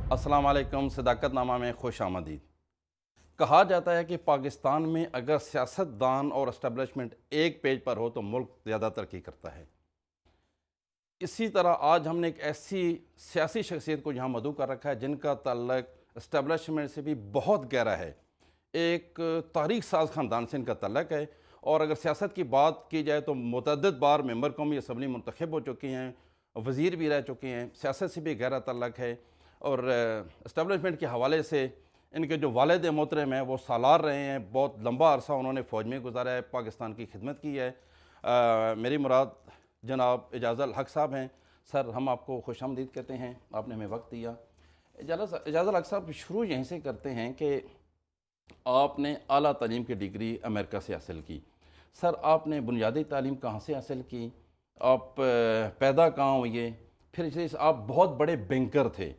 अस्सलाम वालेकुम। सदाकतनामा में खुश आमदीद। कहा जाता है कि पाकिस्तान में अगर सियासतदान और इस्टेब्लिशमेंट एक पेज पर हो तो मुल्क ज़्यादा तरक्की करता है। इसी तरह आज हमने एक ऐसी सियासी शख्सियत को यहाँ मदऊ कर रखा है जिनका ताल्लुक इस्टेब्लिशमेंट से भी बहुत गहरा है। एक तारीख साज ख़ानदान से इनका ताल्लुक है। और अगर सियासत की बात की जाए तो मुतअद्दिद बार मेंबर कौमी असम्बली मुंतखब हो चुके हैं, वज़ीर भी रह चुके हैं, सियासत से भी गहरा ताल्लुक है। और इस्टेब्लिशमेंट के हवाले से इनके जो वालिद मोहतरम हैं वो सालार रहे हैं, बहुत लंबा अरसा उन्होंने फ़ौज में गुजारा है, पाकिस्तान की खिदमत की है। मेरी मुराद जनाब एजाज़ुल हक साहब हैं। सर, हम आपको खुशामदीद कहते हैं, आपने हमें वक्त दिया। एजाज़ुल हक साहब, शुरू यहीं से करते हैं कि आपने आला तालीम की डिग्री अमेरिका से हासिल की। सर, आपने बुनियादी तालीम कहाँ से हासिल की? आप पैदा कहाँ हुए? फिर इसे आप बहुत बड़े बैंकर थे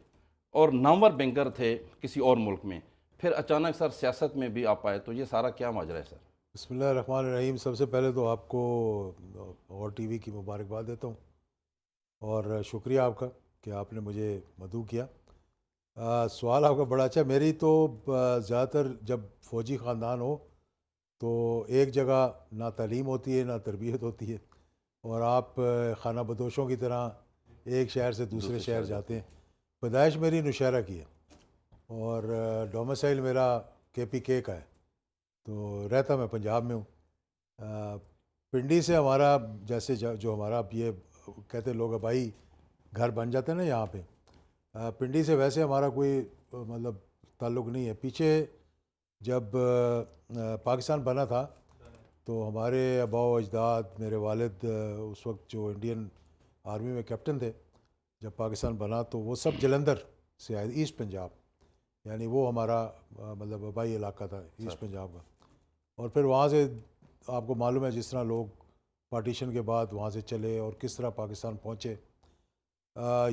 और नामवर बैंकर थे किसी और मुल्क में, फिर अचानक सर सियासत में भी आप आए, तो ये सारा क्या माजरा है सर? बिस्मिल्लाहिर्रहमानिर्रहीम। सबसे पहले तो आपको और टीवी की मुबारकबाद देता हूँ और शुक्रिया आपका कि आपने मुझे मदऊ किया। सवाल आपका बड़ा अच्छा। मेरी तो ज़्यादातर जब फ़ौजी ख़ानदान हो तो एक जगह ना तालीम होती है ना तरबियत होती है, और आप खाना बदोशों की तरह एक शहर से दूसरे दूसरे शहर शहर जाते जाते हैं। पैदाइश मेरी नौशहरा की है और डोमिसाइल मेरा KPK का है, तो रहता मैं पंजाब में हूँ। पिंडी से हमारा जैसे जो हमारा अब ये कहते लोग भाई घर बन जाते हैं ना यहाँ पे, पिंडी से वैसे हमारा कोई मतलब ताल्लुक़ नहीं है। पीछे जब पाकिस्तान बना था तो हमारे आबाओ अजदाद, मेरे वालिद उस वक्त जो इंडियन आर्मी में कैप्टन थे, जब पाकिस्तान बना तो वो सब जलंधर से आए, ईस्ट पंजाब, यानी वो हमारा मतलब आबाई इलाका था ईस्ट सर। पंजाब का। और फिर वहाँ से आपको मालूम है जिस तरह लोग पार्टीशन के बाद वहाँ से चले और किस तरह पाकिस्तान पहुँचे।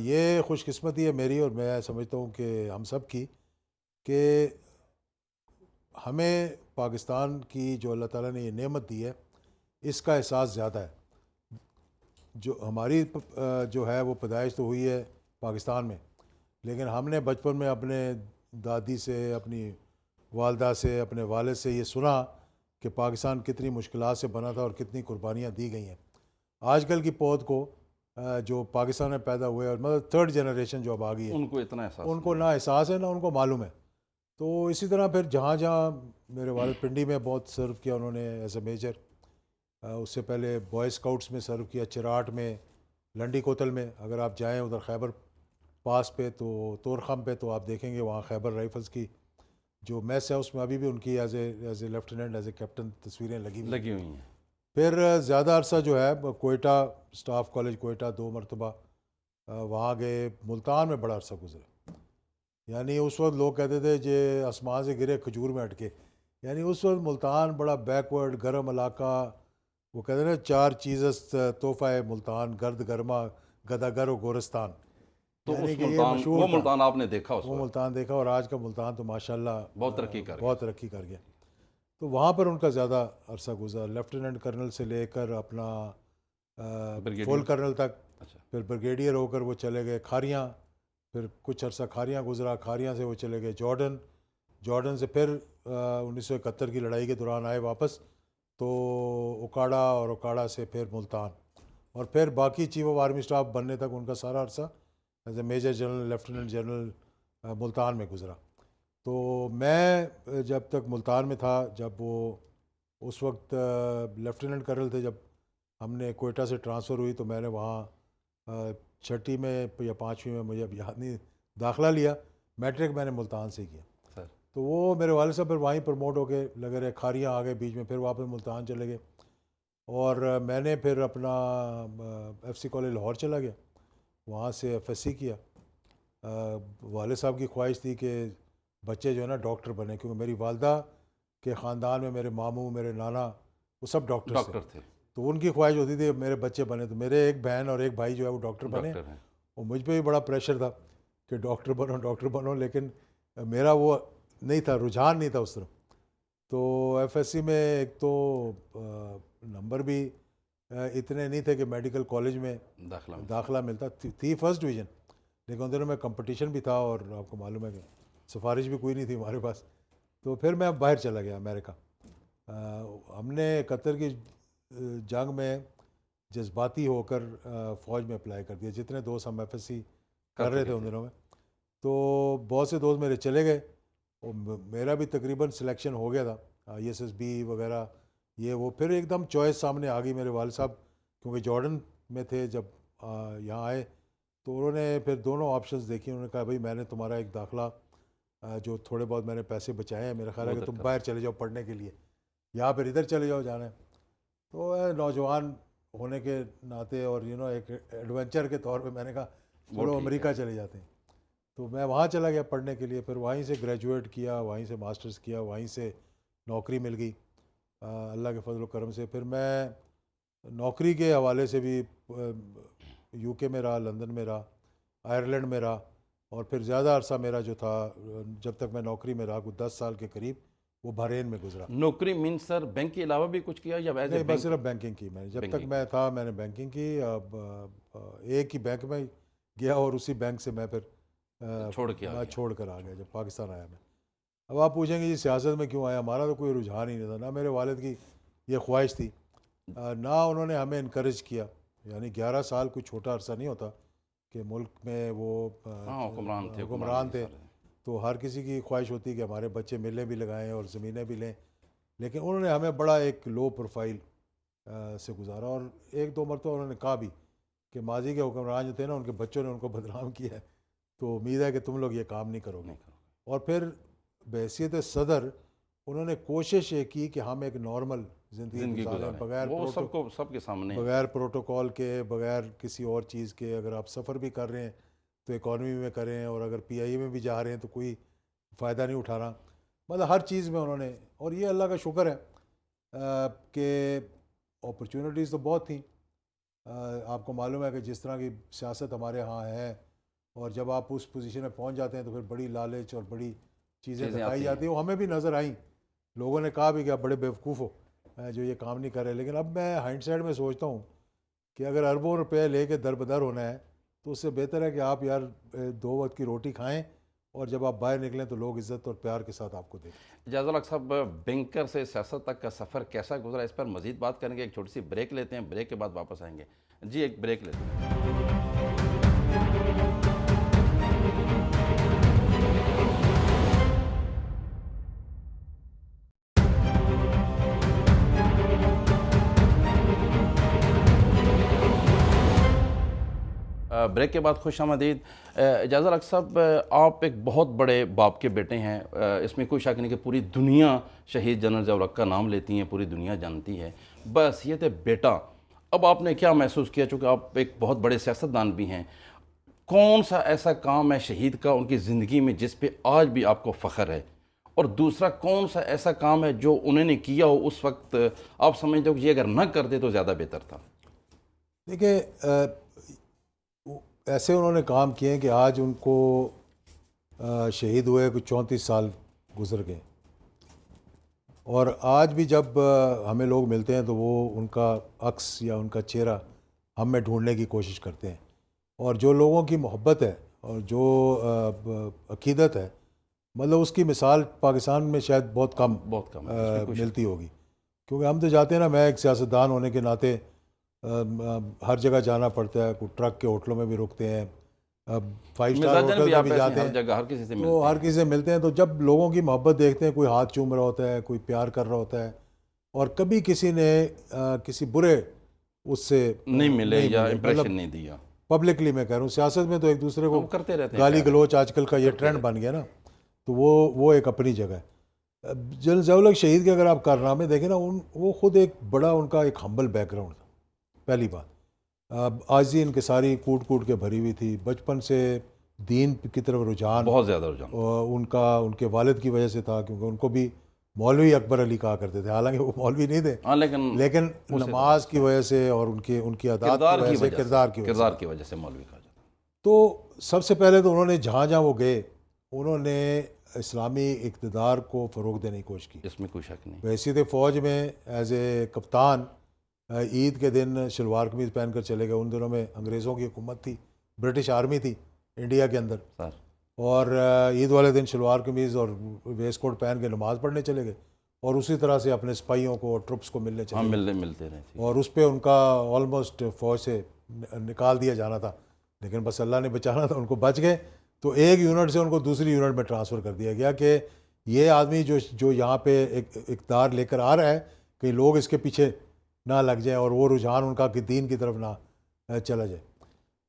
ये खुशकिस्मती है मेरी और मैं समझता हूँ कि हम सब की, कि हमें पाकिस्तान की जो अल्लाह ताला ने ये नेमत दी है इसका एहसास ज़्यादा है। जो हमारी जो है वो पैदाइश तो हुई है पाकिस्तान में, लेकिन हमने बचपन में अपने दादी से, अपनी वालदा से, अपने वालिद से ये सुना कि पाकिस्तान कितनी मुश्किलात से बना था और कितनी कुर्बानियाँ दी गई हैं। आजकल की पौध को जो पाकिस्तान में पैदा हुए और मतलब थर्ड जनरेशन जो अब आ गई है, उनको इतना एहसास उनको नहीं है। ना एहसास है ना उनको मालूम है। तो इसी तरह फिर जहाँ जहाँ मेरे वालिद पिंडी में बहुत सर्व किया उन्होंने एज ए मेजर, उससे पहले बॉय स्काउट्स में सर्व किया, चिराट में, लंडी कोतल में। अगर आप जाएँ उधर खैबर पास पे तो तोरखम पे तो आप देखेंगे वहाँ खैबर राइफल्स की जो मैस है उसमें अभी भी उनकी as a lieutenant, as a captain तस्वीरें लगी हुई हैं। लगी हुई हैं। फिर ज़्यादा अरसा जो है कोयटा, स्टाफ कॉलेज कोयटा 2 मरतबा वहाँ गए। मुल्तान में बड़ा अरसा गुजरा, यानी उस वक्त लोग कहते थे जे आसमान से गिरे खजूर में अटके, यानी उस वक्त मुल्तान बड़ा बैकवर्ड गर्म इलाका। वो कहते हैं ना, चार चीज़ तोहफ़ा है मुल्तान, गर्द गर्मा गदागर और गोरस्तान, तो यानी उस कि ये मुल्तान, मशहूर वो था। मुल्तान आपने देखा उस वो वक्त? मुल्तान देखा और आज का मुल्तान तो माशाल्लाह बहुत तरक्की कर गया। बहुत तरक्की कर गया। तो वहाँ पर उनका ज़्यादा अरसा गुजरा, लेफ्टिनेंट कर्नल से लेकर अपना फुल ब्रिगेडियर। कर्नल तक। अच्छा। फिर ब्रिगेडियर होकर वो चले गए खारियाँ, फिर कुछ अरसा खारियाँ गुजरा, खारियाँ से वो चले गए जॉर्डन, जॉर्डन से फिर 1971 की लड़ाई के दौरान आए वापस तो उकाड़ा, और उकाड़ा से फिर मुल्तान, और फिर बाकी चीफ ऑफ आर्मी स्टाफ बनने तक उनका सारा अरसा as a major general, lieutenant general Multan में गुजरा। तो मैं जब तक मुल्तान में था, जब वो उस वक्त लेफ्टिनेंट कर्नल थे, जब हमने कोयटा से ट्रांसफ़र हुई तो मैंने वहाँ छठी में या पाँचवीं में, मुझे अब याद नहीं, दाखिला लिया। मैट्रिक मैंने मुल्तान से किया। सर। तो वो मेरे वाले साहब फिर वहीं प्रमोट होके लगे रहे, खारियाँ आ गए बीच में, फिर वापस मुल्तान चले गए। और मैंने फिर अपना FC कॉलेज लाहौर चला गया, वहाँ से FSC किया। वाले साहब की ख्वाहिश थी कि बच्चे जो है ना डॉक्टर बने, क्योंकि मेरी वालदा के ख़ानदान में मेरे मामू, मेरे नाना, वो सब डॉक्टर्स थे। डॉक्टर थे। तो उनकी ख्वाहिश होती थी मेरे बच्चे बने। तो मेरे एक बहन और एक भाई जो है वो डॉक्टर बने, डॉक्टर हैं। और मुझ पे भी बड़ा प्रेशर था कि डॉक्टर बनो, डॉक्टर बनो, लेकिन मेरा वो नहीं था, रुझान नहीं था उस तरफ। तो FSC में एक तो नंबर भी इतने नहीं थे कि मेडिकल कॉलेज में दाखिला में। दाखिला मिलता थी फर्स्ट डिवीज़न, लेकिन उन दिनों में कंपटीशन भी था और आपको मालूम है कि सिफारिश भी कोई नहीं थी हमारे पास। तो फिर मैं बाहर चला गया अमेरिका। हमने कतर की जंग में जज्बाती होकर फ़ौज में अप्लाई कर दिया। जितने दोस्त हम एफएससी कर रहे थे उन दिनों में, तो बहुत से दोस्त मेरे चले गए और मेरा भी तकरीबन सिलेक्शन हो गया था, ISSB वगैरह ये वो। फिर एकदम चॉइस सामने आ गई। मेरे वालिद साहब क्योंकि जॉर्डन में थे जब यहाँ आए, तो उन्होंने फिर दोनों ऑप्शंस देखी। उन्होंने कहा भाई मैंने तुम्हारा एक दाखला जो थोड़े बहुत मैंने पैसे बचाए हैं, मेरा ख्याल है कि तुम बाहर चले जाओ पढ़ने के लिए, या फिर इधर चले जाओ जाना है। तो नौजवान होने के नाते और एक एडवेंचर के तौर पे मैंने कहा चलो अमेरिका चले जाते हैं। तो मैं वहाँ चला गया पढ़ने के लिए। फिर वहीं से ग्रेजुएट किया, वहीं से मास्टर्स किया, वहीं से नौकरी मिल गई अल्लाह के फजल करम से। फिर मैं नौकरी के हवाले से भी UK में रहा, लंदन में रहा, आयरलैंड में रहा, और फिर ज़्यादा अरसा मेरा जो था जब तक मैं नौकरी में रहा, कुछ 10 साल के करीब, वो बहरीन में गुजरा। नौकरी मीन सर बैंक के अलावा भी कुछ किया या एज नहीं, बस सिर्फ बैंकिंग की मैंने। जब तक मैं था मैंने बैंकिंग की। अब एक ही बैंक में गया और उसी बैंक से मैं फिर छोड़ कर आ गया जब पाकिस्तान आया मैं। अब आप पूछेंगे जी सियासत में क्यों आया? हमारा तो कोई रुझान ही नहीं था, ना मेरे वालिद की ये ख्वाहिश थी, ना उन्होंने हमें इनकरेज किया। यानी 11 साल कोई छोटा अरसा नहीं होता कि मुल्क में वो हुक्मरान थे। तो हर किसी की ख्वाहिश होती है कि हमारे बच्चे मेले भी लगाएं और ज़मीनें भी लें, लेकिन उन्होंने हमें बड़ा एक लो प्रोफाइल से गुजारा। और एक दो मरतबा उन्होंने कहा भी कि माजी के हुक्मरान जो थे ना, उनके बच्चों ने उनको बदनाम किया है, तो उम्मीद है कि तुम लोग ये काम नहीं करोगे। और फिर बहैसियत सदर उन्होंने कोशिश ये की कि हम एक नॉर्मल ज़िंदगी गुजारें, बगैर सबके सामने, बगैर प्रोटोकॉल के, बगैर किसी और चीज़ के। अगर आप सफ़र भी कर रहे हैं तो इकॉनमी में करें, और अगर PI में भी जा रहे हैं तो कोई फ़ायदा नहीं उठाना। मतलब हर चीज़ में उन्होंने, और ये अल्लाह का शुक्र है कि अपॉर्चुनिटीज़ तो बहुत थी। आपको मालूम है कि जिस तरह की सियासत हमारे यहाँ है, और जब आप उस पोजीशन में पहुँच जाते हैं तो फिर बड़ी लालच और बड़ी चीज़ें दिखाई जाती हैं। वो हमें भी नज़र आई, लोगों ने कहा भी कि आप बड़े बेवकूफ़ हो जो ये काम नहीं कर रहे। लेकिन अब मैं हाइंडसाइड में सोचता हूँ कि अगर अरबों रुपए लेके दरबदर होना है तो उससे बेहतर है कि आप यार 2 वक्त की रोटी खाएं, और जब आप बाहर निकलें तो लोग इज़्ज़त और प्यार के साथ आपको दें। इजाज़ुल हक साहब, बैंकर से सियासत तक का सफ़र कैसा गुजरा, इस पर मज़ीद बात करेंगे। एक छोटी सी ब्रेक लेते हैं, ब्रेक के बाद वापस आएंगे। जी, एक ब्रेक लेते हैं। ब्रेक के बाद खुश आमदीद। इजाज़ुल हक साहब, आप एक बहुत बड़े बाप के बेटे हैं, इसमें कोई शक नहीं कि पूरी दुनिया शहीद जनरल ज़ियाउल हक का नाम लेती है, पूरी दुनिया जानती है। बस ये थे बेटा, अब आपने क्या महसूस किया, चूँकि आप एक बहुत बड़े सियासतदान भी हैं, कौन सा ऐसा काम है शहीद का उनकी ज़िंदगी में जिस पे आज भी आपको फ़ख्र है, और दूसरा कौन सा ऐसा काम है जो उन्होंने किया हो उस वक्त आप समझते हो कि ये अगर न करते तो ज़्यादा बेहतर था? देखिए, ऐसे उन्होंने काम किए हैं कि आज उनको शहीद हुए कुछ 34 साल गुजर गए, और आज भी जब हमें लोग मिलते हैं तो वो उनका अक्स या उनका चेहरा हम में ढूंढने की कोशिश करते हैं। और जो लोगों की मोहब्बत है और जो अकीदत है, मतलब उसकी मिसाल पाकिस्तान में शायद बहुत कम मिलती होगी। क्योंकि हम तो जाते हैं ना, मैं एक सियासतदान होने के नाते हर जगह जाना पड़ता है, कोई ट्रक के होटलों में भी रुकते हैं, अब 5 स्टार होटल में भी जाते हैं, हर किसी से तो हर किसी से मिलते हैं। तो जब लोगों की मोहब्बत देखते हैं, कोई हाथ चूम रहा होता है, कोई प्यार कर रहा होता है, और कभी किसी ने किसी बुरे उससे नहीं मिले या इम्प्रेशन नहीं दिया, पब्लिकली मैं कह रहा हूँ, सियासत में तो एक दूसरे को करते रहते हैं, गाली गलोच आजकल का ये ट्रेंड बन गया ना, तो वो एक अपनी जगह है। जनरल ज़ियाउल हक शहीद के अगर आप कारनामे देखें ना, वो खुद एक बड़ा उनका एक हम्बल बैकग्राउंड था। पहली बात, आजी इनके सारी कूट के भरी हुई थी। बचपन से दीन की तरफ रुझान, बहुत ज़्यादा रुझान उनका उनके वालिद की वजह से था, क्योंकि उनको भी मौलवी अकबर अली कहा करते थे, हालांकि वो मौलवी नहीं थे, लेकिन नमाज की वजह से और उनकी अदात की वजह से, किरदार की वजह से मौलवी कहा जाता। तो सबसे पहले तो उन्होंने जहाँ जहाँ वो गए, उन्होंने इस्लामी इक़्तिदार को फ़रोग़ देने की कोशिश की, इसमें कोई शक नहीं। वैसे थे फ़ौज में एज ए कप्तान, ईद के दिन शलवार कमीज़ पहन कर चले गए। उन दिनों में अंग्रेज़ों की हुकूमत थी, ब्रिटिश आर्मी थी, इंडिया के अंदर, सर और ईद वाले दिन शलवार कमीज़ और वेस्ट कोट पहन के नमाज़ पढ़ने चले गए, और उसी तरह से अपने सिपाहियों को, ट्रुप्स को मिलने हाँ, चले गए, मिलते रहे थे। और उस पर उनका ऑलमोस्ट फ़ौज से निकाल दिया जाना था, लेकिन बस अल्लाह ने बचाना था, उनको बच गए। तो एक यूनिट से उनको दूसरी यूनिट में ट्रांसफ़र कर दिया गया कि ये आदमी जो यहाँ पे एक इक़्तिदार लेकर आ रहा है, कहीं लोग इसके पीछे ना लग जाए और वो रुझान उनका कि दीन की तरफ ना चला जाए।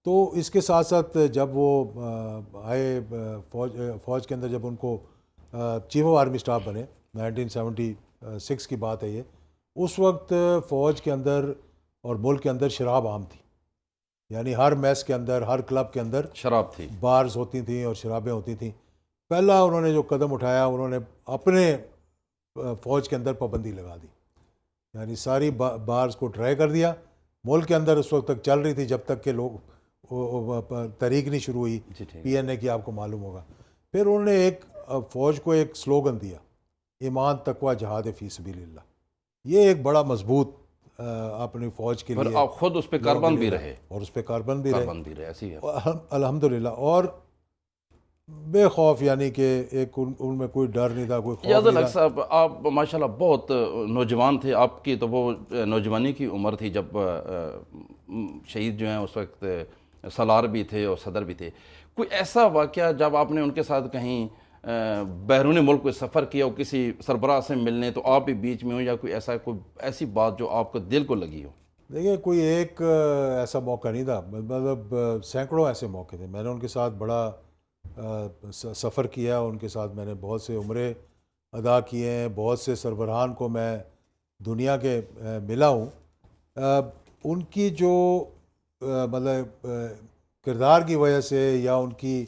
तो इसके साथ साथ जब वो आए फ़ौज के अंदर, जब उनको चीफ ऑफ आर्मी स्टाफ बने, 1976 की बात है ये, उस वक्त फ़ौज के अंदर और मुल्क के अंदर शराब आम थी, यानी हर मैस के अंदर, हर क्लब के अंदर शराब थी। बार्स होती थी और शराबें होती थी। पहला उन्होंने जो कदम उठाया, उन्होंने अपने फ़ौज के अंदर पाबंदी लगा दी, यानी सारी बार्स को ट्राई कर दिया। मुल्क के अंदर उस वक्त तक चल रही थी जब तक कि लोग तहरीक नहीं शुरू हुई PNA की, आपको मालूम होगा। फिर उन्होंने एक फ़ौज को एक स्लोगन दिया, ईमान तकवा जहाद फ़ी सबीलिल्लाह। ये एक बड़ा मजबूत अपनी फ़ौज के लिए, आप खुद उस पर कारबंद भी रहे, और उस पर कारबंद भी रहे, ऐसी है अल्हम्दुलिल्लाह, और बेखौफ, यानी कि एक उनमें कोई डर नहीं था, कोई खौफ याद नहीं लग था। साहब, आप माशाल्लाह बहुत नौजवान थे, आपकी तो वो नौजवानी की उम्र थी जब शहीद जो हैं उस वक्त सलार भी थे और सदर भी थे। कोई ऐसा वाक़या जब आपने उनके साथ कहीं बैरून मुल्क कोई सफ़र किया हो, किसी सरबराह से मिलने, तो आप भी बीच में हो, या कोई ऐसी बात जो आपको दिल को लगी हो? देखिए, कोई एक ऐसा मौका नहीं था, मतलब सैकड़ों ऐसे मौके थे। मैंने उनके साथ बड़ा सफ़र किया, उनके साथ मैंने बहुत से उम्रे अदा किए हैं, बहुत से सरबराहान को मैं दुनिया के मिला हूँ। उनकी जो मतलब किरदार की वजह से या उनकी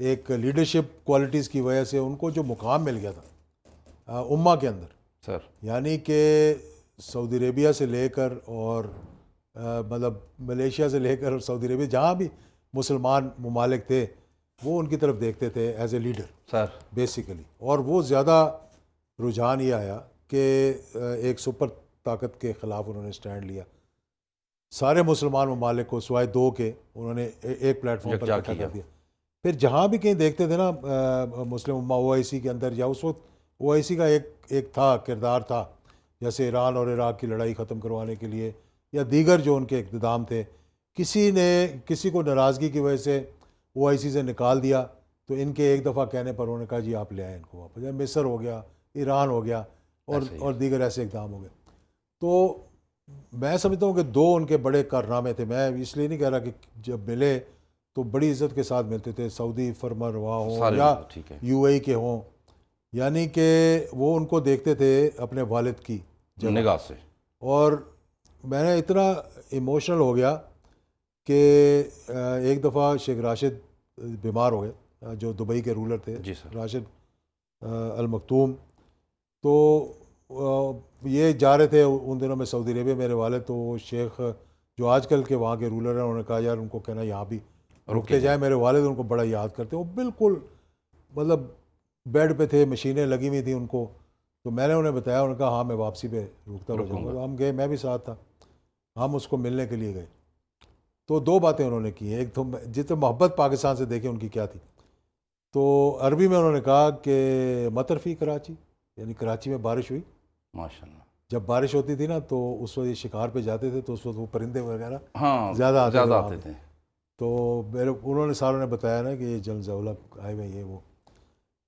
एक लीडरशिप क्वालिटीज़ की वजह से उनको जो मुकाम मिल गया था उम्मा के अंदर, सर यानी कि सऊदी अरेबिया से लेकर और मतलब मलेशिया से लेकर और सऊदी अरेबिया, जहाँ भी मुसलमान ममालिक थे, वो उनकी तरफ देखते थे as a leader sir basically. और वो ज़्यादा रुझान ये आया कि एक सुपर ताकत के ख़िलाफ़ उन्होंने स्टैंड लिया। सारे मुसलमान ममालिक को सिवाय 2 के उन्होंने एक प्लेटफॉर्म पर इकट्ठा कर दिया। फिर जहाँ भी कहीं देखते थे ना मुस्लिम उम्मा OIC के अंदर, या उस वक्त OIC का एक था किरदार था, जैसे ईरान और इराक़ की लड़ाई ख़त्म करवाने के लिए या दीगर जो उनके इक़्तिदाम थे, किसी को नाराज़गी की वजह से OIC से निकाल दिया, तो इनके एक दफ़ा कहने पर उन्होंने कहा जी आप ले आए इनको वापस। मिस्र हो गया, ईरान हो गया, और दीगर ऐसे इक़दाम हो गए। तो मैं समझता हूँ कि 2 उनके बड़े कारनामे थे। मैं इसलिए नहीं कह रहा कि जब मिले तो बड़ी इज़्ज़त के साथ मिलते थे, सऊदी फरमानरवा हों या UAE के हों, यानी कि वो उनको देखते थे अपने वालिद की निगाह से। और मैंने इतना इमोशनल हो गया कि एक दफ़ा शेख राशिद बीमार हो गए, जो दुबई के रूलर थे, राशिद अल मखतूम। तो ये जा रहे थे उन दिनों में सऊदी अरेबिया मेरे वाले, तो शेख जो आजकल के वहाँ के रूलर हैं, उन्होंने कहा यार उनको कहना यहाँ भी रुकते जाए, मेरे वालिद उनको बड़ा याद करते। वो बिल्कुल मतलब बेड पे थे, मशीनें लगी हुई थी उनको। तो मैंने उन्हें बताया, उन्होंने कहा हाँ मैं वापसी पे रुकता रहूँगा। तो हम गए, मैं भी साथ था, हम उसको मिलने के लिए गए। तो 2 बातें उन्होंने की। एक तो जितने मोहब्बत पाकिस्तान से देखे उनकी क्या थी, तो अरबी में उन्होंने कहा कि मतरफ़ी कराची, यानी कराची में बारिश हुई माशाल्लाह। जब बारिश होती थी ना, तो उस वक्त शिकार पे जाते थे, तो उस वक्त वो परिंदे वगैरह हाँ ज़्यादा आते थे। तो उन्होंने सारों ने बताया ना कि ये जलजौला आए हुए ये वो।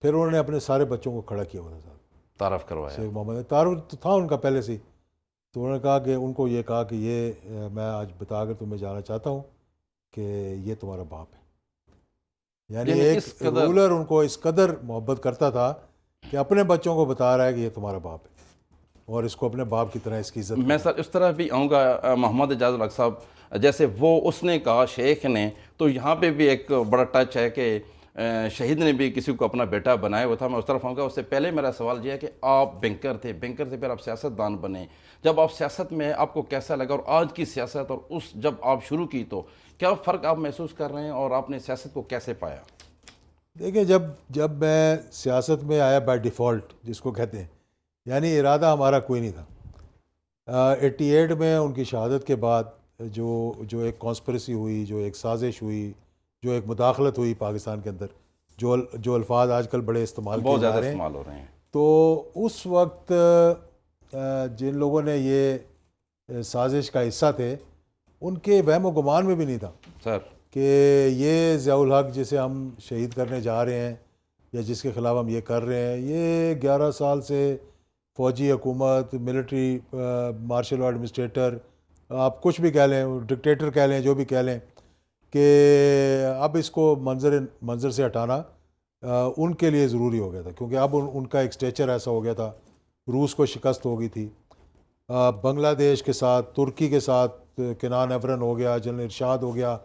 फिर उन्होंने अपने सारे बच्चों को खड़ा किया हुआ था, तारफ़ करवाया। शेख मोहम्मद तारुफ तो था उनका पहले से ही। तो उन्होंने कहा कि उनको ये कहा कि ये मैं आज बताकर तुम्हें जाना चाहता हूँ कि ये तुम्हारा बाप है। यानी एक रूलर उनको इस कदर मोहब्बत करता था कि अपने बच्चों को बता रहा है कि ये तुम्हारा बाप है और इसको अपने बाप की तरह इसकी इज्जत। मैं सर इस तरह भी आऊँगा मोहम्मद एजाज लक साहब, जैसे वो उसने कहा शेख ने, तो यहाँ पे भी एक बड़ा टच है कि शहीद ने भी किसी को अपना बेटा बनाया हुआ था। मैं उस तरफ आऊँगा। उससे पहले मेरा सवाल यह है कि आप बैंकर थे, बैंकर से फिर आप सियासतदान बने। जब आप सियासत में आपको कैसा लगा, और आज की सियासत और उस जब आप शुरू की, तो क्या फ़र्क आप महसूस कर रहे हैं और आपने सियासत को कैसे पाया? देखिए, जब मैं सियासत में आया बाय डिफ़ॉल्ट जिसको कहते हैं, यानी इरादा हमारा कोई नहीं था। 88 में उनकी शहादत के बाद जो एक कॉन्स्पिरेसी हुई, जो एक साजिश हुई, जो एक मुदाखलत हुई पाकिस्तान के अंदर, जो अल्फाज आजकल बड़े इस्तेमाल बहुत किए जा ज़्यादा रहे हैं, इस्तेमाल हो रहे हैं। तो उस वक्त जिन लोगों ने ये साजिश का हिस्सा थे, उनके वहम गुमान में भी नहीं था सर कि ये ज़ियाउल हक जिसे हम शहीद करने जा रहे हैं या जिसके ख़िलाफ़ हम ये कर रहे हैं, ये 11 साल से फ़ौजी हुकूमत, मिलिट्री मार्शल लॉ एडमिनिस्ट्रेटर, आप कुछ भी कह लें, डिक्टेटर कह लें, जो भी कह लें, कि अब इसको मंजर से हटाना उनके लिए ज़रूरी हो गया था, क्योंकि अब उनका एक स्टेचर ऐसा हो गया था। रूस को शिकस्त हो गई थी, बांग्लादेश के साथ, तुर्की के साथ किनान एवरन हो गया, जनरल इरशाद हो गया,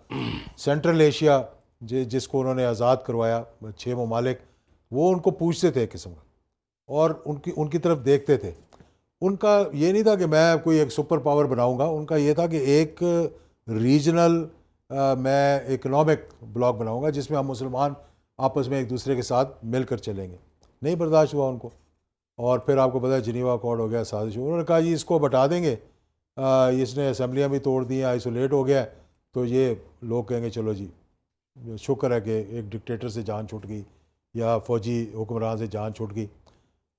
सेंट्रल एशिया जिसको उन्होंने आज़ाद करवाया, 6 ममालिक, वो उनको पूछते थे किस्म का, और उनकी तरफ देखते थे। उनका ये नहीं था कि मैं कोई एक सुपर पावर बनाऊंगा, उनका ये था कि एक रीजनल मैं इकोनॉमिक ब्लॉक बनाऊंगा जिसमें हम मुसलमान आपस में एक दूसरे के साथ मिलकर चलेंगे। नहीं बर्दाश्त हुआ उनको, और फिर आपको पता है जिनीवा अकॉर्ड हो गया, साजिश। उन्होंने कहा जी इसको बता देंगे, इसने असम्बलियाँ भी तोड़ दी, आइसोलेट हो गया, तो ये लोग कहेंगे चलो जी शुक्र है कि एक डिक्टेटर से जान छूट गई या फ़ौजी हुक्मरान से जान छूट गई।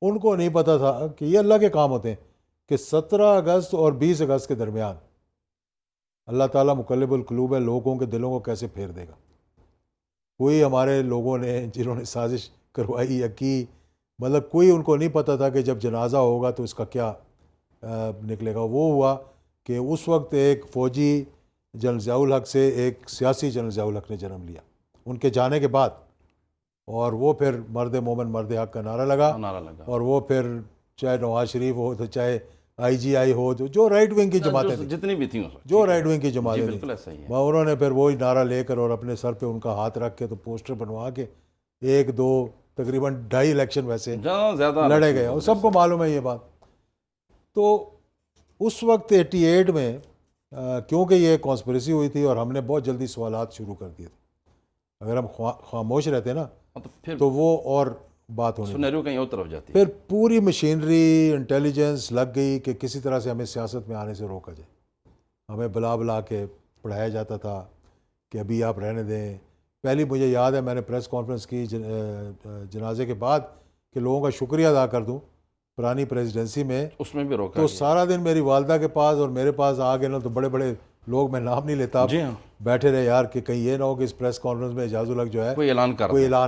उनको नहीं पता था कि ये अल्लाह के काम होते हैं कि 17 अगस्त और 20 अगस्त के दरमियान अल्लाह ताला मुकल्लिबुल कुलूब है, लोगों के दिलों को कैसे फेर देगा। कोई हमारे लोगों ने जिन्होंने साजिश करवाई या की, मतलब कोई उनको नहीं पता था कि जब जनाजा होगा तो इसका क्या निकलेगा। वो हुआ कि उस वक्त एक फ़ौजी जनरल ज़ियाउल हक से एक सियासी जनरल ज़ियाउल हक ने जन्म लिया उनके जाने के बाद, और वो फिर मर्द मोमन मर्द हक का नारा लगा, और वो फिर चाहे नवाज शरीफ हो, तो चाहे IGI हो, तो जो राइट विंग की जमातें थी, जितनी भी थी जो राइट विंग की जमातें थी, बिल्कुल ऐसा ही है। उन्होंने फिर वही नारा लेकर और अपने सर पे उनका हाथ रख के तो पोस्टर बनवा के 1-2 तकरीबन 2.5 इलेक्शन वैसे ज़्यादा लड़े गए, और सबको मालूम है ये बात। तो उस वक्त 88 में क्योंकि ये कॉन्स्पिरेसी हुई थी और हमने बहुत जल्दी सवालात शुरू कर दिए थे, अगर हम खामोश रहते ना तो वो और बात होनी, सिनेरियो कहीं और तरफ जाती। फिर पूरी मशीनरी इंटेलिजेंस लग गई कि किसी तरह से हमें सियासत में आने से रोका जाए। हमें बुला बुला के पढ़ाया जाता था कि अभी आप रहने दें। पहली मुझे याद है मैंने प्रेस कॉन्फ्रेंस की जनाजे के बाद कि लोगों का शुक्रिया अदा कर दूं पुरानी प्रेसिडेंसी में, उसमें भी रोका तो गया। सारा दिन मेरी वालदा के पास और मेरे पास आ गए ना, तो बड़े बड़े लोग, मैं नाम नहीं लेता, जी हाँ, बैठे रहे यार कि कहीं ये ना हो कि इस प्रेस कॉन्फ्रेंस में एजाजुल हक जो है कोई ऐलान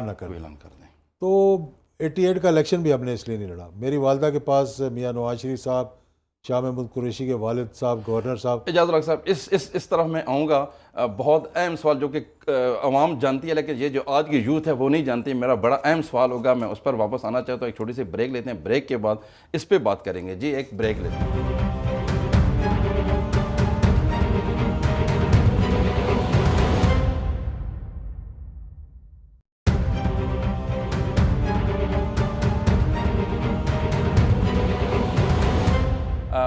ना कर दें। तो 88 का इलेक्शन भी हमने इसलिए नहीं लड़ा। मेरी वालदा के पास मियाँ नवाज शरीफ साहब, शाह महमूद कुरैशी के वालिद साहब, गवर्नर साहब। इजाज़ुल हक साहब, इस तरफ मैं आऊँगा। बहुत अहम सवाल जो कि अवाम जानती है, लेकिन ये जो आज की यूथ है वो नहीं जानती। मेरा बड़ा अहम सवाल होगा, मैं उस पर वापस आना चाहता हूँ। एक छोटी सी ब्रेक लेते हैं, ब्रेक के बाद इस पर बात करेंगे। जी एक ब्रेक लेते हैं।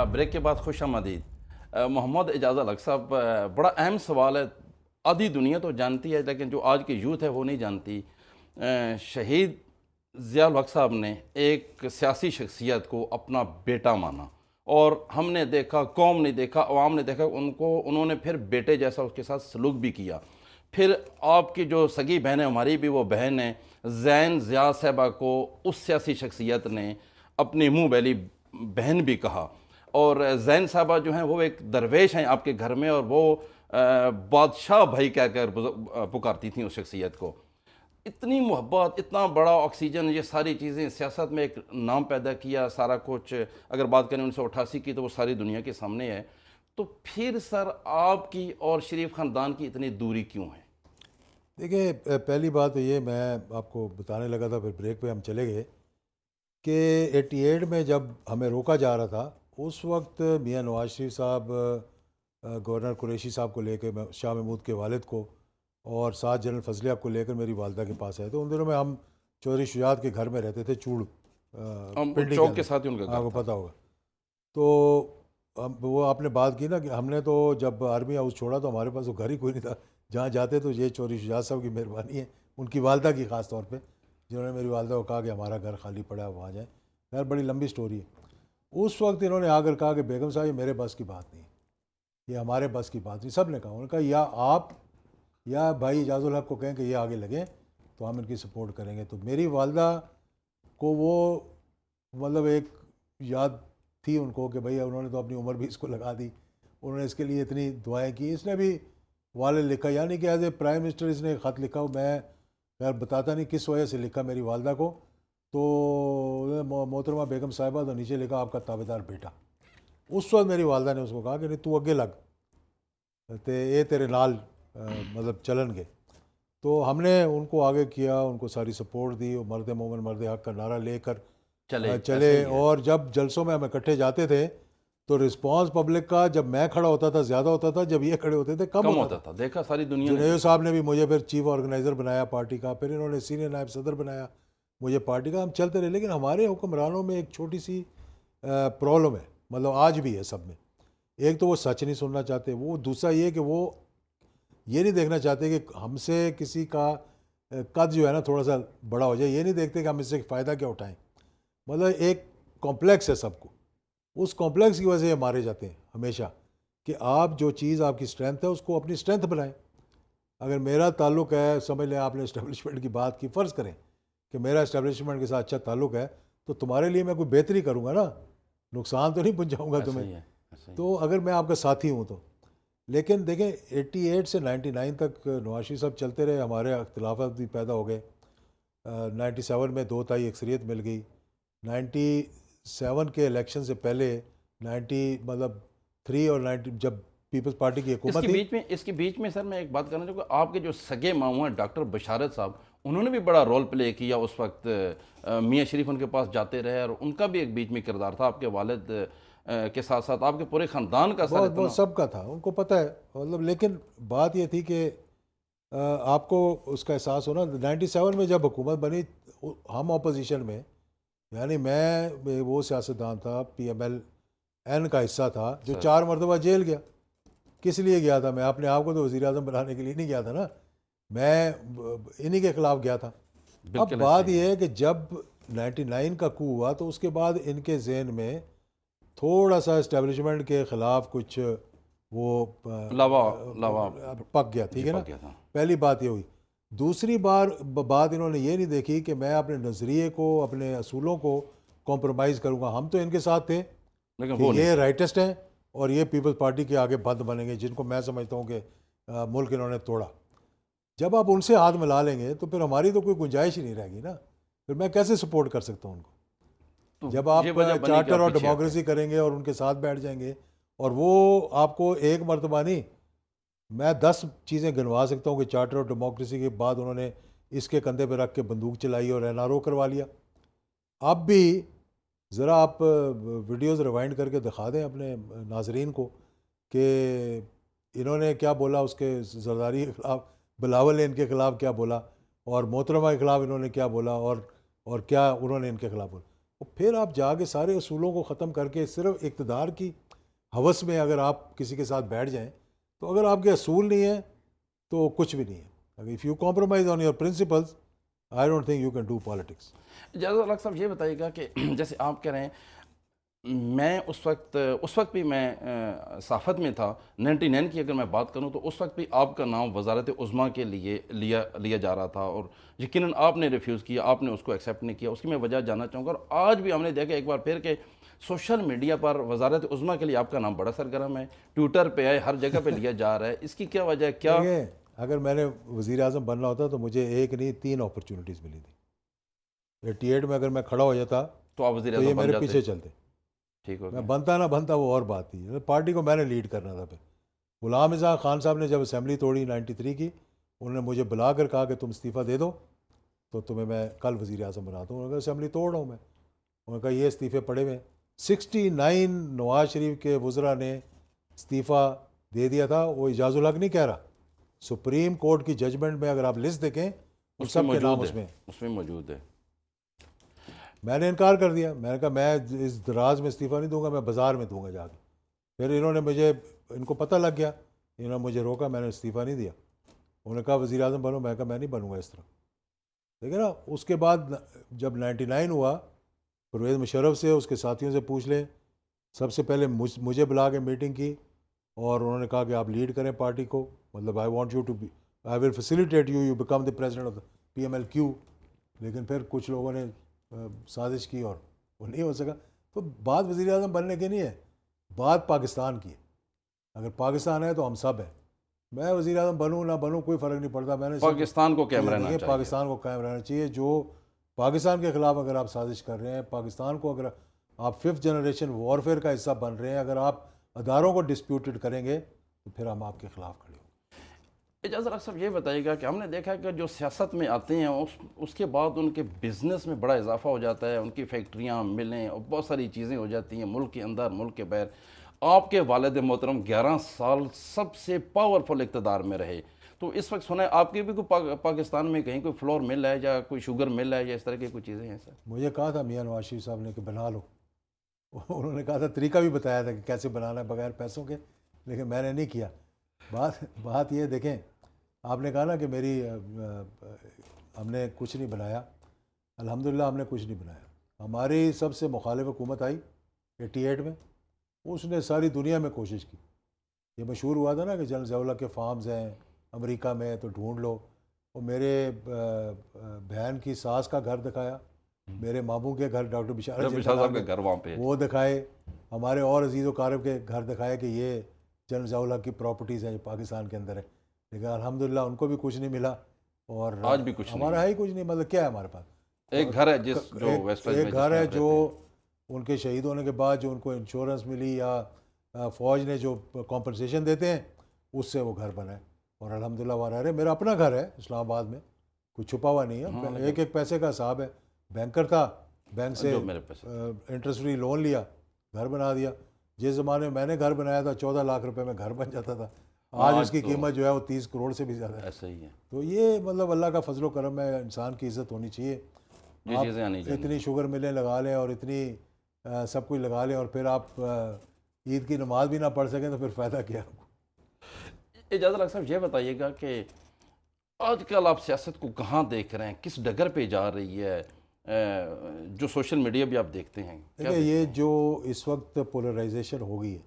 ब्रेक के बाद खुश आमदीद। मोहम्मद इजाज़ुल हक साहब, बड़ा अहम सवाल है। आधी दुनिया तो जानती है, लेकिन जो आज की यूथ है वो नहीं जानती। शहीद ज़ियाउल हक साहब ने एक सियासी शख्सियत को अपना बेटा माना, और हमने देखा, कौम ने देखा, अवाम ने देखा, उन्होंने फिर बेटे जैसा उसके साथ सलूक भी किया। फिर आपकी जो सगी बहन है, हमारी भी वो बहन है, ज़ैन ज़िया साहबा को उस सियासी शख्सियत ने अपनी मुँह बैली बहन भी कहा। और ज़ैन साहबा जो हैं वो एक दरवेश हैं आपके घर में, और वो बादशाह भाई कहकर पुकारती थी उस शख्सियत को। इतनी मोहब्बत, इतना बड़ा ऑक्सीजन, ये सारी चीज़ें, सियासत में एक नाम पैदा किया, सारा कुछ। अगर बात करें 1988 की तो वो सारी दुनिया के सामने है। तो फिर सर आपकी और शरीफ ख़ानदान की इतनी दूरी क्यों है? देखिए, पहली बात तो ये मैं आपको बताने लगा था, फिर ब्रेक पे हम चले गए कि 88 में जब हमें रोका जा रहा था, उस वक्त मियाँ नवाज शरीफ साहब गवर्नर कुरैशी साहब को लेकर, शाह महमूद के वालिद को और साथ जनरल फजले को लेकर मेरी वालदा के पास आए थे। उन दिनों में हम चौधरी शुजात के घर में रहते थे, चूड़ पिंडी चौक के साथ ही उनका घर आपको था। पता होगा। तो वो आपने बात की ना कि हमने तो जब आर्मी हाउस छोड़ा तो हमारे पास वो घर ही कोई नहीं था। जहाँ जाते तो ये चौधरी शुजात साहब की मेहरबानी है, उनकी वालदा की ख़ास तौर पे, जिन्होंने मेरी वालदा को कहा कि हमारा घर खाली पड़ा है, वहाँ जाए। यार बड़ी लंबी स्टोरी है। उस वक्त इन्होंने आकर कहा कि बेगम साहब ये मेरे बस की बात नहीं, ये हमारे बस की बात नहीं। सब ने कहा, उन्होंने कहा या आप या भाई इजाज़ुल हक को कहें कि ये आगे लगें तो हम इनकी सपोर्ट करेंगे। तो मेरी वालदा को वो मतलब एक याद थी उनको कि भाई उन्होंने तो अपनी उम्र भी इसको लगा दी, उन्होंने इसके लिए इतनी दुआएं की। इसने भी वाले लिखा, यानी कि एज ए प्राइम मिनिस्टर इसने एक ख़त लिखा, मैं खैर बताता नहीं किस वजह से लिखा मेरी वालदा को। तो मोहतरमा बेगम साहिबा तो नीचे लिखा आपका ताबेदार बेटा। उस वक्त मेरी वालदा ने उसको कहा कि नहीं तू अगे लग ते ये तेरे नाल मतलब चलन गए। तो हमने उनको आगे किया, उनको सारी सपोर्ट दी, और मर्द मोमिन मर्द हक का नारा लेकर चले चले। ऐसे ही है। और जब जलसों में हम इकट्ठे जाते थे तो रिस्पांस पब्लिक का जब मैं खड़ा होता था ज़्यादा होता था, जब ये खड़े होते थे कम कम होता होता था, देखा सारी दुनिया ने। जुनेद साहब ने भी मुझे फिर चीफ ऑर्गेनाइज़र बनाया पार्टी का, फिर इन्होंने सीनियर नायब सदर बनाया मुझे पार्टी का। हम चलते रहे, लेकिन हमारे हुक्मरानों में एक छोटी सी प्रॉब्लम है, मतलब आज भी है सब में। एक तो वो सच नहीं सुनना चाहते, वो दूसरा ये कि वो ये नहीं देखना चाहते कि हमसे किसी का कद जो है ना थोड़ा सा बड़ा हो जाए, ये नहीं देखते कि हम इससे फ़ायदा क्या उठाएं। मतलब एक कॉम्प्लेक्स है सबको, उस कॉम्प्लेक्स की वजह से ये मारे जाते हैं हमेशा कि आप जो चीज़ आपकी स्ट्रेंथ है उसको अपनी स्ट्रेंथ बनाएं। अगर मेरा ताल्लुक़ है, समझ लें आपने इस्टेब्लिशमेंट की बात की, फ़र्ज़ करें कि मेरा इस्टेब्लिशमेंट के साथ अच्छा ताल्लुक़ है, तो तुम्हारे लिए मैं कोई बेहतरी करूँगा ना, नुकसान तो नहीं पहुँचाऊँगा ऐसा ही तुम्हें। है, ऐसा ही तो अगर मैं आपका साथी हूँ तो। लेकिन देखें 88 से 99 तक नवाज शरीफ साहब चलते रहे, हमारे अख्तिलाफ़ात भी पैदा हो गए। 97 में 2 तिहाई अक्सरियत मिल गई। 97 के इलेक्शन से पहले 3 और 90 जब पीपल्स पार्टी की हुकूमत थी। इसके बीच में सर मैं एक बात करना चाहूँगा, आपके जो सगे मामू हैं डॉक्टर बशारत साहब, उन्होंने भी बड़ा रोल प्ले किया उस वक्त। मियाँ शरीफ उनके पास जाते रहे और उनका भी एक बीच में किरदार था, आपके वालिद के साथ साथ आपके पूरे ख़ानदान का सर बहुत इतना। बहुत सबका था, उनको पता है मतलब। लेकिन बात ये थी कि आपको उसका एहसास हो ना, 97 में जब हुकूमत बनी हम अपोजिशन में, यानी मैं वो सियासतदान था, PMLN का हिस्सा था जो 4 मरतबा जेल गया। किस लिए गया था मैं? अपने आप को तो वज़ीर आज़म बनाने के लिए नहीं गया था ना, मैं इन्हीं के ख़िलाफ़ गया था। अब बिल्कुल बात ऐसे ही यह है कि जब 99 का कू हुआ तो उसके बाद इनके जहन में थोड़ा सा इस्टेब्लिशमेंट के ख़िलाफ़ कुछ वो लावा लावा पक गया, ठीक है ना। चिपक गया था। पहली बात ये हुई। दूसरी बात इन्होंने ये नहीं देखी कि मैं अपने नज़रिए को, अपने असूलों को कॉम्प्रोमाइज़ करूँगा। हम तो इनके साथ थे लेकिन कि वो नहीं। ये राइटिस्ट हैं और ये पीपल्स पार्टी के आगे बंद बनेंगे, जिनको मैं समझता हूँ कि मुल्क इन्होंने तोड़ा। जब आप उनसे हाथ मिला लेंगे तो फिर हमारी तो कोई गुंजाइश ही नहीं रहेगी ना, फिर मैं कैसे सपोर्ट कर सकता हूँ उनको। तो जब आप ये वजह बनी कि चार्टर आप और पीछे हटे। डेमोक्रेसी करेंगे और उनके साथ बैठ जाएंगे, और वो आपको एक मरतबा नहीं, मैं 10 चीज़ें गिनवा सकता हूँ कि चार्टर और डेमोक्रेसी के बाद उन्होंने इसके कंधे पर रख के बंदूक चलाई और NRO करवा लिया। अब भी ज़रा आप वीडियोज़ रिवाइंड करके दिखा दें अपने नाजरीन को कि इन्होंने क्या बोला उसके जरदारी के ख़िलाफ़, बिलावल ने इनके ख़िलाफ़ क्या बोला, और मोहतरमा के ख़िलाफ़ इन्होंने क्या बोला, और क्या उन्होंने इनके ख़िलाफ़ बोला। और फिर आप जाके सारे असूलों को ख़त्म करके सिर्फ इक़्तिदार की हवस में अगर आप किसी के साथ बैठ जाएं, तो अगर आपके असूल नहीं है तो कुछ भी नहीं है। अगर if you compromise on your principles, I don't think you can do politics. इजाज़त अलग साहब ये बताइएगा कि जैसे आप कह रहे हैं, मैं उस वक्त भी मैं साफ़त में था। 99 की अगर मैं बात करूं तो उस वक्त भी आपका नाम वज़ारत उज़्मा के लिए लिया जा रहा था, और यकीनन आपने रिफ्यूज़ किया, आपने उसको एक्सेप्ट नहीं किया। उसकी मैं वजह जानना चाहूँगा। और आज भी हमने देखा एक बार फिर के सोशल मीडिया पर वज़ारत उज़्मा के लिए आपका नाम बड़ा सरगर्म है, ट्विटर पे है, हर जगह पे लिया जा रहा है। इसकी क्या वजह है? क्या देखिए, अगर मैंने वज़ीर आज़म बनना होता तो मुझे एक नहीं 3 अपॉर्चुनिटीज़ मिली थी। 88 में अगर मैं खड़ा हो जाता तो आप वज़ीर तो ये आज़म बन मेरे जाते। पीछे चलते। ठीक हो मैं गया। बनता ना बनता वो और बात थी, पार्टी को मैंने लीड करना था। फिर गुलाम इज़ा खान साहब ने जब असेंबली तोड़ी 93 की, उन्होंने मुझे बुला कर कहा कि तुम इस्तीफ़ा दे दो तो तुम्हें मैं कल वज़ीर आज़म बनाता हूँ। अगर असेंबली तोड़ रहा हूँ मैं, उन्होंने कहा ये इस्तीफ़े पड़े हुए हैं। 69 नवाज शरीफ के वज़रा ने इस्तीफ़ा दे दिया था। वो इजाज़ुल हक नहीं कह रहा, सुप्रीम कोर्ट की जजमेंट में अगर आप लिस्ट देखें तो उसमें सब के नाम मौजूद है, उसमें। उसमें मौजूद है। मैंने इनकार कर दिया, मैंने कहा मैं इस दराज में इस्तीफ़ा नहीं दूंगा, मैं बाज़ार में दूंगा जाके। फिर इनको पता लग गया, इन्होंने मुझे रोका, मैंने इस्तीफ़ा नहीं दिया। उन्होंने कहा वज़ीर आज़म बनो, मैं कहा मैं नहीं बनूंगा इस तरह। ठीक है ना। उसके बाद जब 99 हुआ, परवेज़ मुशर्रफ से, उसके साथियों से पूछ लें, सबसे पहले मुझे बुला के मीटिंग की और उन्होंने कहा कि आप लीड करें पार्टी को, मतलब I want you to I will facilitate you, you become the president of the PMLQ। लेकिन फिर कुछ लोगों ने साजिश की और वो नहीं हो सका। तो बात वज़ीर आज़म बनने की नहीं है, बात पाकिस्तान की है। अगर पाकिस्तान है तो हम सब हैं। मैं वज़ीर आज़म बनूँ ना बनूँ कोई फ़र्क नहीं पड़ता। मैंने पाकिस्तान को कायम रहना चाहिए। पाकिस्तान को कायम रहना चाहिए। जो पाकिस्तान के ख़िलाफ़ अगर आप साजिश कर रहे हैं, पाकिस्तान को अगर आप 5th जनरेशन वॉरफेयर का हिस्सा बन रहे हैं, अगर आप अदारों को डिस्प्यूटेड करेंगे तो फिर हम आपके ख़िलाफ़ खड़े होंगे। एजाज साहब ये बताइएगा कि हमने देखा है कि जो सियासत में आते हैं उसके बाद उनके बिज़नेस में बड़ा इजाफा हो जाता है, उनकी फैक्ट्रियाँ, मिलें और बहुत सारी चीज़ें हो जाती हैं मुल्क के अंदर, मुल्क के बाहर। आपके वालिद मोहतरम 11 साल सबसे पावरफुल इक़्तिदार में रहे, तो इस वक्त सुना है आपके भी कोई पाकिस्तान में कहीं कोई फ्लोर मिल है या कोई शुगर मिल है या इस तरह की कोई चीज़ें हैं सर? मुझे कहा था मियां नवाज शरीफ साहब ने कि बना लो। उन्होंने कहा था, तरीका भी बताया था कि कैसे बनाना है बगैर पैसों के, लेकिन मैंने नहीं किया। बात ये देखें, आपने कहा ना कि हमने कुछ नहीं बनाया। अल्हम्दुलिल्लाह हमने कुछ नहीं बनाया। हमारी सबसे मुखालिफ हुकूमत आई 88 में, उसने सारी दुनिया में कोशिश की। ये मशहूर हुआ था ना कि जनरल ज़ियाउल्लाह के फार्म्स हैं अमेरिका में तो ढूंढ लो। वो मेरे बहन की सास का घर दिखाया, मेरे मामू के घर डॉक्टर बिशारत साहब के घर वहाँ पे वो दिखाए, हमारे और अजीज़ व कारब के घर दिखाए कि ये जनरल ज़ियाउल्लाह की प्रॉपर्टीज़ हैं, पाकिस्तान के अंदर है। लेकिन अल्हम्दुलिल्लाह उनको भी कुछ नहीं मिला और आज भी कुछ हमारा है ही कुछ नहीं। मतलब क्या है हमारे पास? एक घर है एक घर है जो उनके शहीद होने के बाद जो उनको इंश्योरेंस मिली या फ़ौज ने जो कॉम्पनसेशन देते हैं उससे वो घर बना है और अल्हम्दुलिल्लाह वहाँ रह रहे। मेरा अपना घर है इस्लामाबाद में, कुछ छुपा हुआ नहीं है। एक एक पैसे का हिसाब है। बैंकर था, बैंक से इंटरेस्ट फ्री लोन लिया, घर बना दिया। जिस ज़माने में मैंने घर बनाया था 14 लाख रुपए में घर बन जाता था। आज उसकी कीमत जो है वो 30 करोड़ से भी ज़्यादा है। ऐसा ही है। तो ये मतलब अल्लाह का फजल करम है, इंसान की इज़्ज़त होनी चाहिए। आप इतनी शुगर मिलें लगा लें और इतनी सब कुछ लगा लें और फिर आप ईद की नमाज भी ना पढ़ सकें तो फिर फ़ायदा क्या? इजाज़त साहब ये बताइएगा कि आजकल आप सियासत को कहाँ देख रहे हैं, किस डगर पे जा रही है? जो सोशल मीडिया भी आप देखते हैं, देखिए ये जो इस वक्त पोलराइजेशन हो गई है,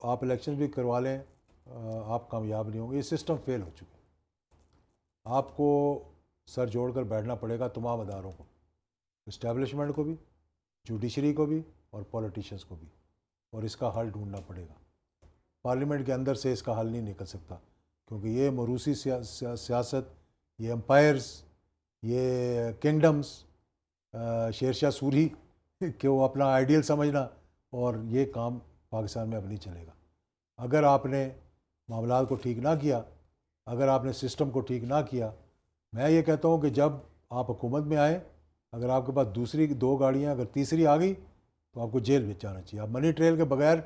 आप इलेक्शन भी करवा लें आप कामयाब नहीं होंगे। ये सिस्टम फेल हो चुका है। आपको सर जोड़कर बैठना पड़ेगा तमाम अदारों को, इस्टेब्लिशमेंट को भी, जुडिशरी को भी और पॉलिटिशियंस को भी, और इसका हल ढूंढना पड़ेगा। पार्लियामेंट के अंदर से इसका हल नहीं निकल सकता क्योंकि ये मरूसी सियासत, ये एम्पायर्स, ये किंगडम्स, शेरशाह सूरी कि वो अपना आइडियल समझना, और ये काम पाकिस्तान में अब नहीं चलेगा। अगर आपने मामलात को ठीक ना किया, अगर आपने सिस्टम को ठीक ना किया, मैं ये कहता हूँ कि जब आप हुकूमत में आए, अगर आपके पास दूसरी 2 गाड़ियाँ, अगर तीसरी आ गई तो आपको जेल में जाना चाहिए। आप मनी ट्रेल के बगैर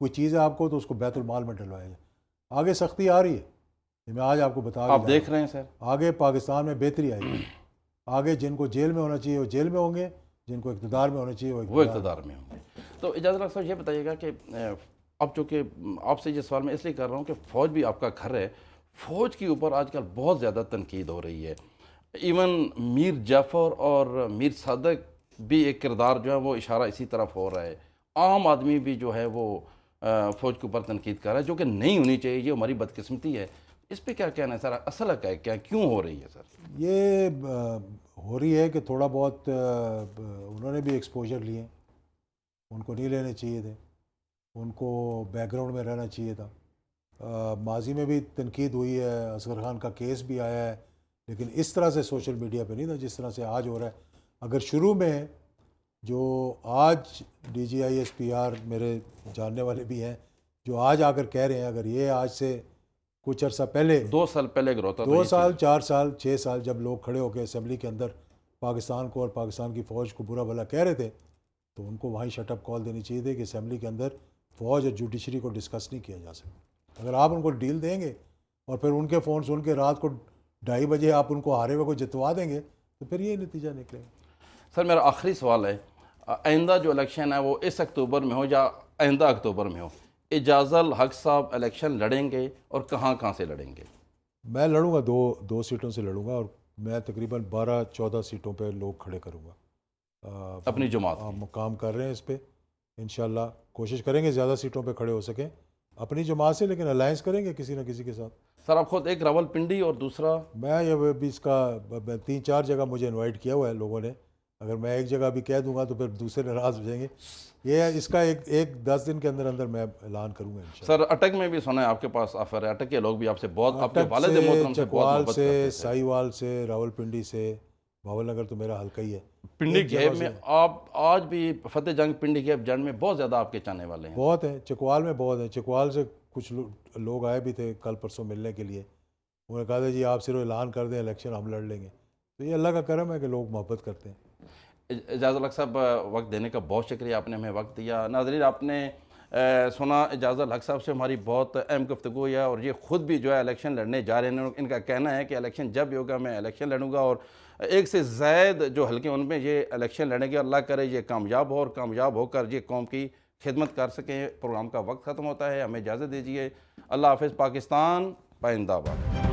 कोई चीज़ है आपको तो उसको बैतुल माल में डलवाया जाए। आगे सख्ती आ रही है, ये मैं आज आपको बता, आप देख रहे हैं सर, आगे पाकिस्तान में बेहतरी आएगी। आगे जिनको जेल में होना चाहिए वो जेल में होंगे, जिनको इक़्तिदार में होना चाहिए वो इक़्तिदार में होंगे। तो इजाज़त साहब ये बताइएगा कि अब चूँकि आपसे ये सवाल मैं इसलिए कर रहा हूँ कि फ़ौज भी आपका घर है, फ़ौज के ऊपर आजकल बहुत ज़्यादा तनकीद हो रही है। इवन मीर जाफ़र और मीर सादक भी एक किरदार जो है वो इशारा इसी तरफ हो रहा है। आम आदमी भी जो है वो फ़ौज के ऊपर तनकीद कर रहा है, जो कि नहीं होनी चाहिए। ये हमारी बदकिस्मती है। इस पे क्या कहना है सर? असल क्या क्यों हो रही है सर? ये हो रही है कि थोड़ा बहुत उन्होंने भी एक्सपोजर लिए, उनको नहीं लेने चाहिए थे, उनको बैकग्राउंड में रहना चाहिए था। माजी में भी तनकीद हुई है, असगर खान का केस भी आया है, लेकिन इस तरह से सोशल मीडिया पे नहीं था जिस तरह से आज हो रहा है। अगर शुरू में जो आज DGI SPR मेरे जानने वाले भी हैं जो आज आकर कह रहे हैं, अगर ये आज से कुछ अर्सा पहले 2 साल पहले अगर होता, 2 साल 4 साल 6 साल जब लोग खड़े होकर असेंबली के अंदर पाकिस्तान को और पाकिस्तान की फ़ौज को बुरा भला कह रहे थे तो उनको वहीं शटअप कॉल देनी चाहिए थी कि असेंबली के अंदर फ़ौज और जुडिशरी को डिस्कस नहीं किया जा सकता। अगर आप उनको डील देंगे और फिर उनके फ़ोन सुन के रात को 2:30 बजे आप उनको हारे हुए को जितवा देंगे तो फिर ये नतीजा निकलेगा। सर मेरा आखिरी सवाल है, आइंदा जो इलेक्शन है वो इस अक्टूबर में हो या आइंदा अक्टूबर में हो, एजाज़ल हक साहब इलेक्शन लड़ेंगे और कहाँ से लड़ेंगे? मैं लड़ूंगा, दो सीटों से लड़ूंगा और मैं तकरीबन 12-14 सीटों पे लोग खड़े करूंगा। अपनी जमात हम काम कर रहे हैं इस पर, इंशाल्लाह कोशिश करेंगे ज़्यादा सीटों पे खड़े हो सकें अपनी जमात से, लेकिन अलायंस करेंगे किसी न किसी के साथ। सर आप खुद एक रावलपिंडी और दूसरा मैं ये अभी इसका 3-4 जगह मुझे इनवाइट किया हुआ है लोगों ने। अगर मैं एक जगह भी कह दूंगा तो फिर दूसरे नाराज़ हो जाएंगे। ये इसका एक 10 दिन के अंदर अंदर मैं ऐलान करूंगा इंशाल्लाह। सर अटक में भी सुना है आपके पास ऑफर है, अटक के लोग भी आपसे बहुत, आपके अटक वालिद से, मोहतरम से बहुत चकवाल मोहब्बत से, करते थे। साहिवाल से, रावलपिंडी से, भावलनगर तो मेरा हल्का ही है। पिंडी एक घेब जगह में से आप आज भी फतेह जंग पिंडी घेब जंग में बहुत ज़्यादा आपके चाहने वाले हैं। बहुत है, चकवाल में बहुत है। चकवाल से कुछ लोग आए भी थे कल परसों मिलने के लिए। उन्होंने कहा था जी आप सिर्फ ऐलान कर दें इलेक्शन हम लड़ लेंगे। तो ये अल्लाह का करम है कि लोग मोहब्बत करते हैं। इजाज़त हक साहब वक्त देने का बहुत शुक्रिया, आपने हमें वक्त दिया। नाज़रीन आपने सुना इजाज़त हक साहब से हमारी बहुत अहम गुफ्तगू है, और ये ख़ुद भी जो है इलेक्शन लड़ने जा रहे हैं। इनका कहना है कि इलेक्शन जब भी होगा मैं इलेक्शन लड़ूंगा, और एक से ज़ायद जो हल्के उनमें ये इलेक्शन लड़ेंगे। अल्लाह करे ये कामयाब हो, और कामयाब होकर ये कौम की खिदमत कर सकें। प्रोग्राम का वक्त ख़त्म होता है, हमें इजाज़त दीजिए। अल्लाह हाफ़िज़। पाकिस्तान जिंदाबाद।